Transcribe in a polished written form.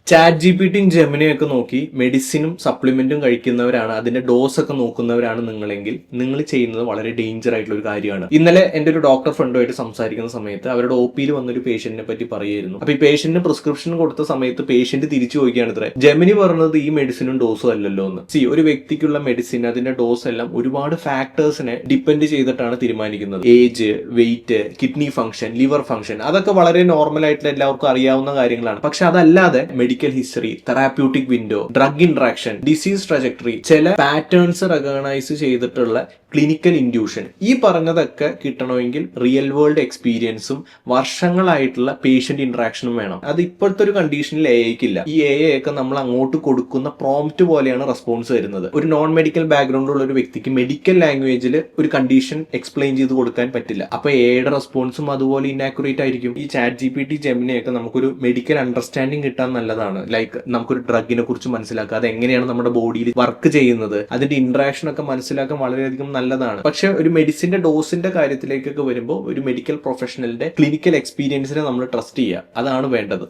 Chat ജിപിടിയും ജെമിനിയും ഒക്കെ നോക്കി മെഡിസിനും സപ്ലിമെന്റും കഴിക്കുന്നവരാണ്, അതിന്റെ ഡോസ് ഒക്കെ നോക്കുന്നവരാണ് നിങ്ങളെങ്കിൽ നിങ്ങൾ ചെയ്യുന്നത് വളരെ ഡേഞ്ചർ ആയിട്ടുള്ള ഒരു കാര്യമാണ്. ഇന്നലെ എന്റെ ഒരു ഡോക്ടർ ഫ്രണ്ടുമായിട്ട് സംസാരിക്കുന്ന സമയത്ത് അവരുടെ ഒ പിയിൽ വന്നൊരു പേഷ്യന്റിനെ പറ്റി പറയുമായിരുന്നു. അപ്പൊ ഈ പേഷ്യന്റിന് പ്രിസ്ക്രിപ്ഷൻ കൊടുത്ത സമയത്ത് പേഷ്യന്റ് തിരിച്ചു ചോദിക്കുകയാണ് ഇത്ര, ജെമിനി പറഞ്ഞത് ഈ മെഡിസിനും ഡോസും അല്ലല്ലോ എന്ന്. ഒരു വ്യക്തിക്കുള്ള മെഡിസിൻ അതിന്റെ ഡോസ് എല്ലാം ഒരുപാട് ഫാക്ടേഴ്സിനെ ഡിപ്പെൻഡ് ചെയ്തിട്ടാണ് തീരുമാനിക്കുന്നത്. Age, weight, kidney function, liver function, അതൊക്കെ വളരെ നോർമൽ ആയിട്ടുള്ള എല്ലാവർക്കും അറിയാവുന്ന കാര്യങ്ങളാണ്. പക്ഷെ അതല്ലാതെ medical history, therapeutic window, drug interaction, disease trajectory, ചില പാറ്റേൺസ് റെക്കഗ്നൈസ് ചെയ്തിട്ടുള്ള ക്ലിനിക്കൽ ഇൻഡ്യൂഷൻ, ഈ പറഞ്ഞതൊക്കെ കിട്ടണമെങ്കിൽ റിയൽ വേൾഡ് എക്സ്പീരിയൻസും വർഷങ്ങളായിട്ടുള്ള പേഷ്യന്റ് ഇന്ററാക്ഷനും വേണം. അത് ഇപ്പോഴത്തെ ഒരു കണ്ടീഷനിൽ എഐക്കില്ല. ഈ എ ഒക്കെ നമ്മൾ അങ്ങോട്ട് കൊടുക്കുന്ന പ്രോംപ്റ്റ് പോലെയാണ് റെസ്പോൺസ് വരുന്നത്. ഒരു നോൺ മെഡിക്കൽ ബാക്ക്ഗ്രൗണ്ട് ഉള്ള ഒരു വ്യക്തിക്ക് മെഡിക്കൽ ലാംഗ്വേജിൽ ഒരു കണ്ടീഷൻ എക്സ്പ്ലെയിൻ ചെയ്ത് കൊടുക്കാൻ പറ്റില്ല. അപ്പൊ എയുടെ റെസ്പോൺസും അതുപോലെ ഇനാക്യുറേറ്റ് ആയിരിക്കും. ഈ ചാറ്റ് ജിപിടി, ജെമിനി ഒക്കെ നമുക്കൊരു മെഡിക്കൽ അണ്ടർസ്റ്റാൻഡിങ് കിട്ടാൻ നല്ലതാണ്. ലൈക്ക് നമുക്കൊരു ഡ്രഗിനെ കുറിച്ച് മനസ്സിലാക്കുക, അത് എങ്ങനെയാണ് നമ്മുടെ ബോഡിയിൽ വർക്ക് ചെയ്യുന്നത്, അതിന്റെ ഇന്ററാക്ഷൻ ഒക്കെ മനസ്സിലാക്കാൻ വളരെയധികം നല്ലതാണ്. പക്ഷെ ഒരു മെഡിസിന്റെ ഡോസിന്റെ കാര്യത്തിലേക്കൊക്കെ വരുമ്പോൾ ഒരു മെഡിക്കൽ പ്രൊഫഷണലിന്റെ ക്ലിനിക്കൽ എക്സ്പീരിയൻസിനെ നമ്മൾ ട്രസ്റ്റ് ചെയ്യുക, അതാണ് വേണ്ടത്.